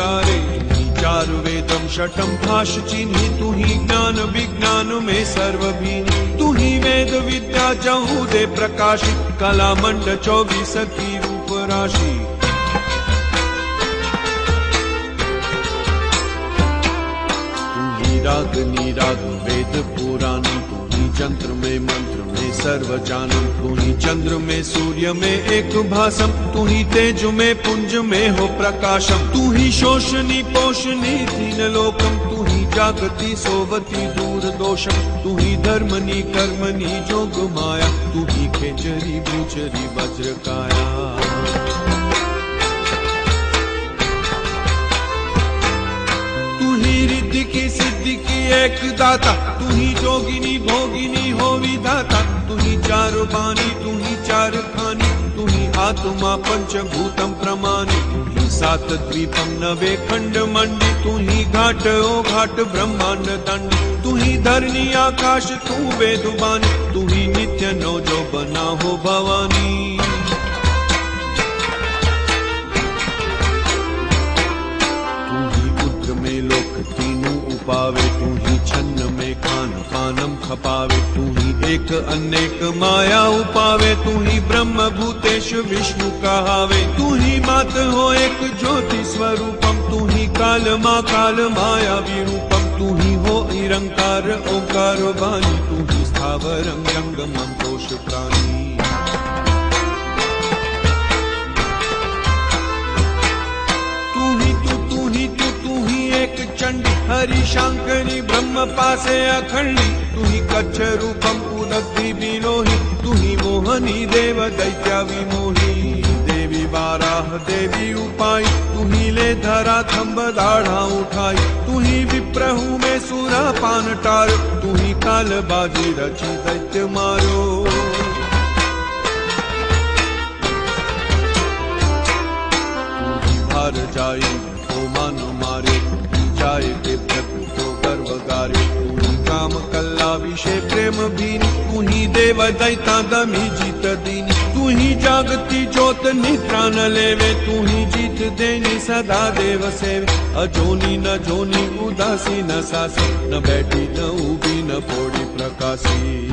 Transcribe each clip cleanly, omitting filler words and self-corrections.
मुरारे। तू ही चार वेदम शठम भाष चिन्हि, तू ही ज्ञान विज्ञान में सर्वभीनी। तू ही वेद विद्या चहुदे प्रकाशी, कला मंड 24 की रूप राशि। राग निराग वेद पुराण, तू ही जंत्र में मंत्र में सर्व जानम। तू ही चंद्र में सूर्य में एक भासम, तू ही तेज में पुंज में हो प्रकाशम। तू ही शोषणी पोषणी तीन लोकम, तू ही जागती सोवती दूर दोषम। तू ही धर्मनी कर्मनी जोग माया, तू ही खेचरी भूचरी वज्र काया। रिद्धि की सिद्धि की एक दाता, तू ही जोगिनी भोगिनी हो विधाता। तू ही चार बानी, तू ही चार खानी, तू ही आत्मा पंचभूतम प्रमाणी। तू ही सात द्वीपम नवे खंड मंडी, तू ही घाट ओ घाट ब्रह्मांड दंड। तू ही धरनी आकाश तू वेदुबानी, तू ही नित्य नो जो बना हो भवानी। पावे तू ही छन्न में खान पानम खपावे। तू ही एक अनेक माया उपावे, तू ही ब्रह्म भूतेश विष्णु कहावे। तू ही मात हो एक ज्योति स्वरूपम, तू ही काल मा काल माया विरूपम। तू ही हो निरंकार ओंकार वाणी, तू ही स्थावरम जंगमम कोश प्राणी। चंडी हरि शंकरी ब्रह्म पासे अखंडी। तू ही कच्छ रूपम उदग्धि बिलोही, तू ही मोहनी देव दैत्या विमोही। देवी बाराह देवी उपाई, तू ही ले धरा थंब दाढ़ा उठाई। तू ही विप्रहु में सुरा पान टार, तू ही काल बाजी रची दैत्य मारो। तू ही भार जाई तो मान मारे, जाए तो गर्व गारे। तू ही काम कल्ला विषय प्रेम भीनी, तू ही देव दैता दमी जीत दीनी। तू ही जागती ज्योत निद्रा न लेवे, तू ही जीत देनी सदा देव सेवे। अजोनी न जोनी उदासी न सासी, न बैठी न उभी न पोड़ी प्रकाशी।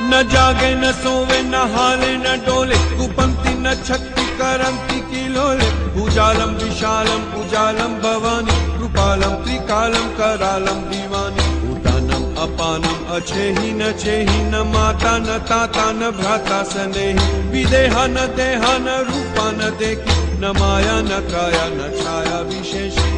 न जागे न सोवे न हाले न डोले, कुपंक्ति न छक्ति करंती किलोले। भुजालम विशालम उजालम भवानी, कृपालम त्रिकालम करालम दीवानी। उदानम अपानम अछेहि न छेहि, न माता न ताता न भ्राता स्नेही। विदेहा न देहा न रूपा न देखी, न माया न काया न छाया विशेषी।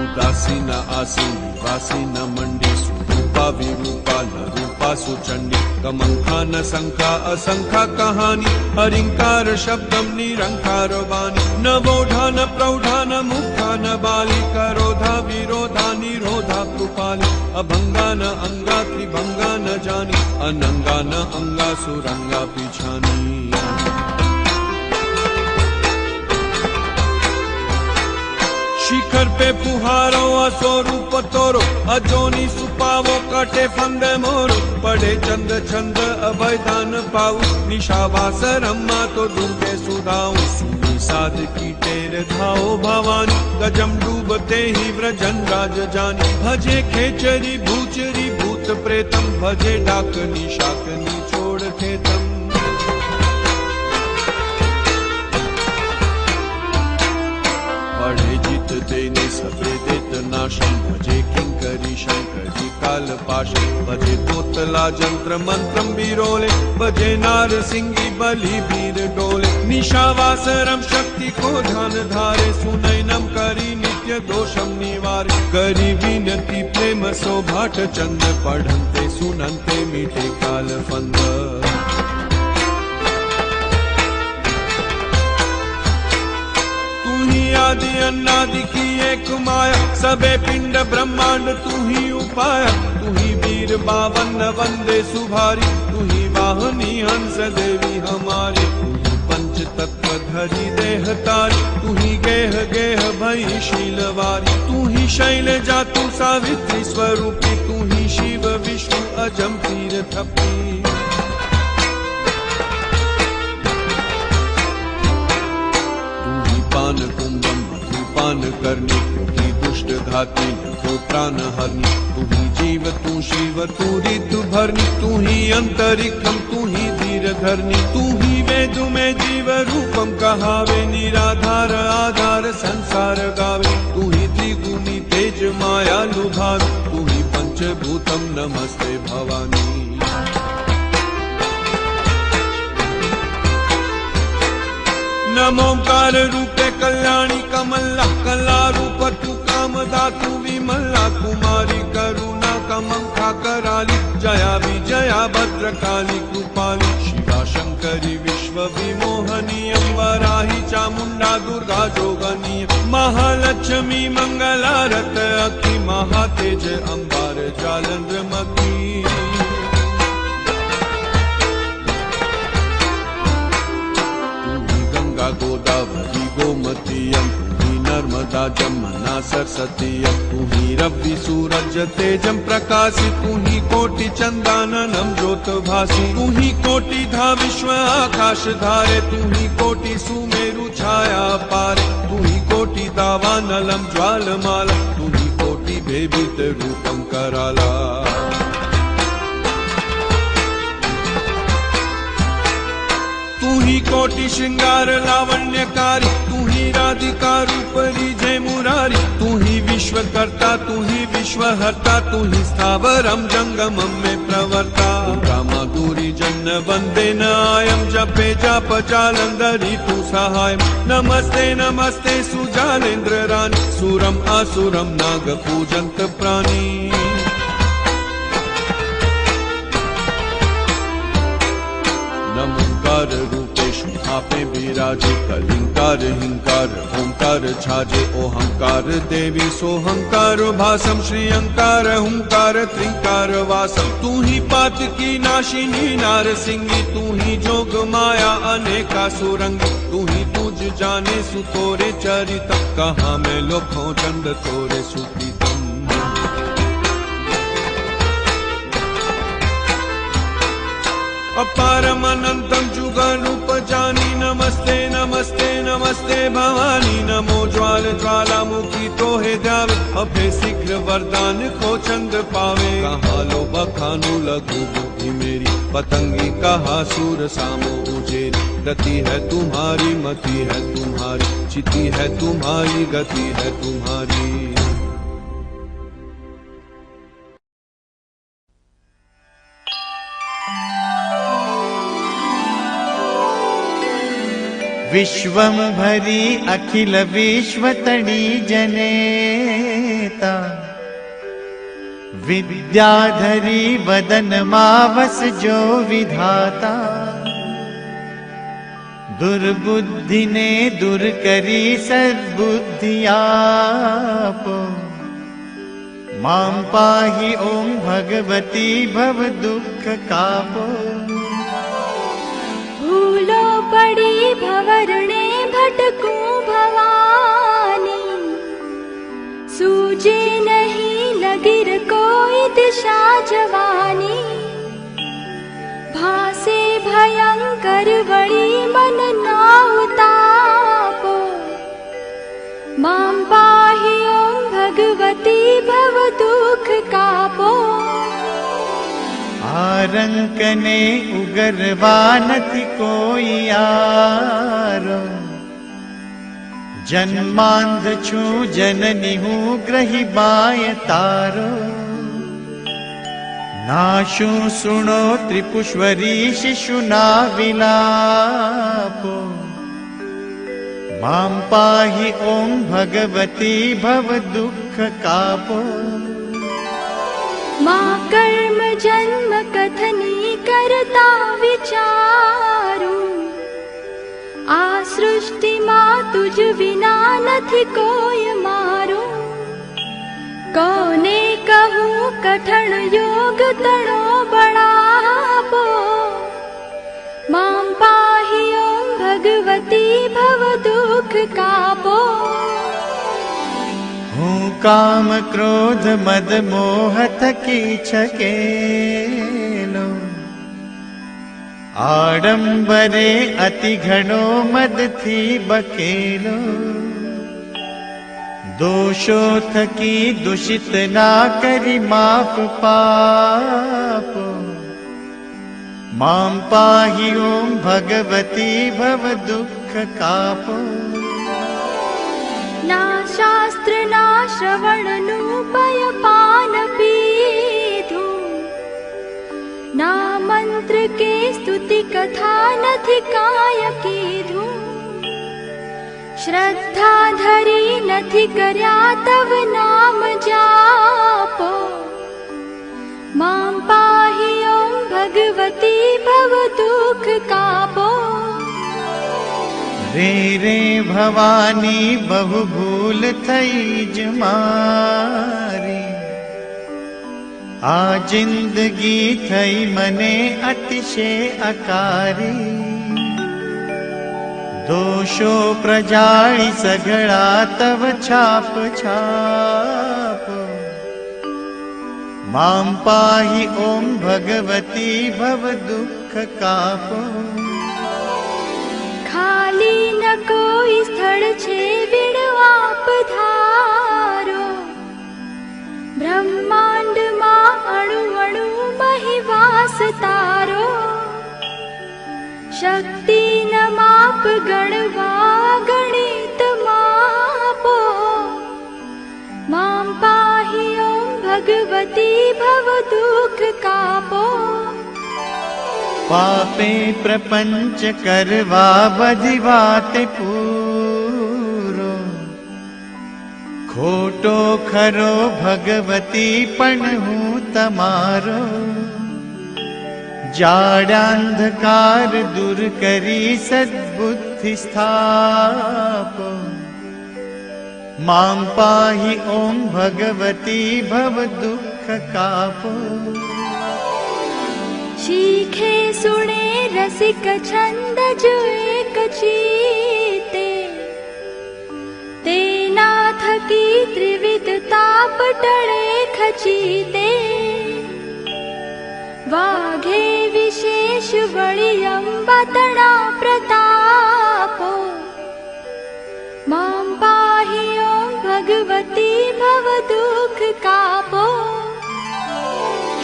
उदासी न आसी निवासी न मंडी, स्वरूपा विरूपा न रूपा सुचंडी। कमंखा न संखा असंखा कहानी, हरिंकार शब्दम निरंकार वाणी। न वोढ़ा न प्रौढ़ा न मुखा न बाली, करोधा विरोधा निरोधा कृपाली। अभंगा न अंगा त्रिभंगा न जानी, अनंगा न अंगा सुरंगा पिछानी। शिखर पे फुहारो स्वरूप तोरो, अजोनी सुपावो कटे फंद मोरो। पढ़े चंद छंद अभयदान पाऊ, निशावास रमा तो दुर्गे सुधाऊ। सुनी साध की टेर धाओ भवानी, गजम डूबते ही व्रजन राज जानी। भजे खेचरी भूचरी भूत प्रेतम, भजे डाकनी शाकनी छोड़ खेतम। पढ़े जित देने सबे देत नाशम, भजे किंकरी शंकरी काल पाशम। भजे तोतला जंत्र मंत्रम बिरोले, भजे नार सिंगी बलि वीर डोले। निशावासरम शक्ति को ध्यान धारे, सुनैनम करी नित्य दोषम निवारे। करी विनती प्रेम सौभाट चंद, पढ़ंते सुनंते मीठे काल फंद। आदि अन्नादि की एक माया, सबे पिंड ब्रह्मांड तू ही उपाया। तू ही वीर बावन वंदे सुभारी, तू ही वाहनी हंस देवी हमारी। तू ही पंच तत्व धरी देह तारी, तू ही गेह गेह भई शीलवारी, तू ही शैलजा तू सावित्री स्वरूपी, तू ही शिव विष्णु अजम तीर्थपी। तू ही पान कुंभम मधुपान करनी, तू दुष्ट घाती को प्राण हरनी, तू ही जीव तू शिव तू ऋतु भरनी, तू ही अंतरिक्षम तू ही धीर धरनी, तू ही वेद में जीव रूपम कहावे, निराधार आधार संसार गावे, तू ही त्रिगुणी तेज माया लुभावे, तू ही पंचभूतम नमस्ते भवानी। नमोकार रूपे कल्याणी कमला, कला रूप तू कामदा तू विमला, कुमारी करुणा कमंखा कराली, जया विजया भद्रकाली कृपाली, शिवा शंकरी विश्व विमोहनी, अम्बराही चामुंडा दुर्गा जोगनी, महालक्ष्मी मंगलारत अखी, महातेज अंबार जालंद्रमती। गोदावरी गोमतीयम, तू ही नर्मदा जमुना सरस्वतीयम, तू ही रवि सूरज तेजम प्रकाशी, तू ही कोटि चंदाननम ज्योत भासी, तू ही कोटि धा विश्व आकाश धारे, तू ही कोटि सुमेरु छाया पारे, तू ही कोटि दावानलम ज्वालमाला, तू ही कोटि भेदित रूपम कराला। तू ही कोटि श्रृंगार लावण्यकारी, तू ही राधिका रूपरी जय मुरारी, तू ही विश्वकर्ता तू ही विश्वहर्ता, तू ही स्थावरम जंगमम में प्रवर्ता, माधुरी जन वंदे नायम, जपे जाप जालंधरी तू सहायम, नमस्ते नमस्ते सुजालेंद्र रानी, सुरम आसुरम नाग पूजंत प्राणी। नमोकार रूपेशु आपे विराजे, कलिंकार हिंकार ओंकार छाजे, ओहंकार देवी सोहंकार भासम, श्रीयंकार हुंकार त्रिंकार वासम, तू ही पात की नाशिनी नारसिंगी, तू ही जोग माया अनेका सुरंगी, तू ही तुझ जाने सुतोरे चरितम, कहाँ मैं लोखों चंद तोरे सुप्रीतम। अपारम अनंतम जुगल रूप जानी, नमस्ते नमस्ते नमस्ते भवानी, नमो ज्वाल ज्वालामुखी तोहे ध्यावे, अभे शीघ्र वरदान को चंद पावे, कहाँ लो बखानु लघु बुद्धि मेरी, पतंगी कहा सूर सामो उजेरी, गति है तुम्हारी मति है तुम्हारी, चिति है तुम्हारी गति है तुम्हारी। विश्वं भरी अखिल विश्वतडी जनेता, विद्याधरी वदन मावस जो विधाता, दुर्बुद्धि ने दूर करी सद्बुद्धि आपो, मां पाहि ओम भगवती भव दुख कापो। भूलो पड़ी भवरणे भटकूं भवानी, सूझे नहीं लगिर कोई दिशा जवानी, भासे भयंकर बड़ी मन नाउ तापो, मां पाहि ओम भगवती भव दुख कापो। आरंकने उगरवा नथी कोई यारो, जन्मांध छू जननी हूँ ग्रही बाय तारो, नाशू सुनो त्रिपुष्वरी शिशु ना विलापो, मां पाहि ओम भगवती भव दुख कापो। मां कर्म जन्म कथनी करता विचारू, आ सृष्टि मां तुझ विना नथी कोई मारू, कोने कहूँ कठण योग तणो बढ़ापो, मां पाहि ओम भगवती काम क्रोध मद मोह थकी छकेलो, आडंबरे अति घणो मद थी बकेलो, दोषो थकी दूषित ना करी माफ पापो, मां पाहि ओम भगवती भव दुख कापो। ना शास्त्र ना श्रवण नु पय पान पीधु, ना मंत्र के स्तुति कथा नथी काय कीधु, श्रद्धा धरी नथी कर्या तव नाम जापो, मां पाहि ओम भगवती भव दुख कापो। रे रे भवानी बहु भूल थई ज मारी, आ जिंदगी थई मने अतिशय अकारी, दोषो प्रजाळी सगळा तव छाप छाप, मां पाहि ओम भगवती भव दुख कापो। खाली न कोई स्थळ छे वीणवा पधारो, ब्रह्मांड मा अणु अणु महिवास तारो, शक्ति न माप गणवा गणित मापो, मां पाहि ओम भगवती भव दुख कापो। पापे प्रपंच करवा बधी वाते पूरो, खोटो खरो भगवती पण हूँ तमारो, जाड्यांधकार दूर करी सद्बुद्धि स्थापो, मां पाहि ओम भगवती भव दुख कापो। शीखे सुने रसिक छंद जो एक चीते, तेना थकी त्रिविध ताप टळे खचीते, वाघे विशेष वळी अंबतणा प्रतापो, मां पाहि ओम भगवती भव दुख कापो।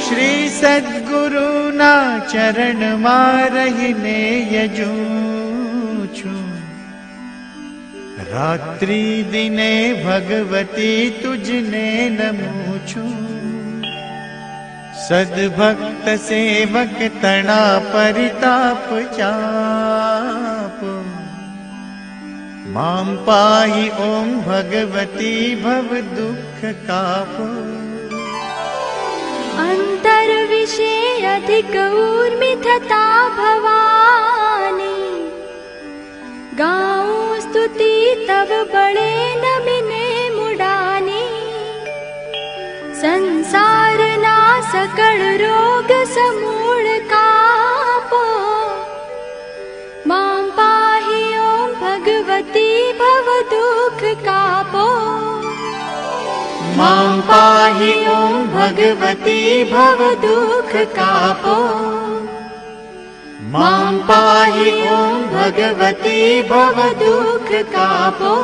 श्री सद्गुरु ना चरण में रहीने यजूं छूं, रात्रि दिने भगवती तुझने नमूं छूं, सद्भक्त सेवक तणा परिताप चापो, मां पाहि ओम भगवती भव दुख कापो। अंतर विषे अधिक ऊर्मि थता भवानी, गाऊं स्तुति तव बड़े नमिने मुडानी, संसार ना सकल रोग समूल कापो, मां पाहि ओम भगवती भव दुख कापो, मां पाहि ओम भगवती भव दुख कापो, मां पाहि ओम भगवती भव दुख कापो।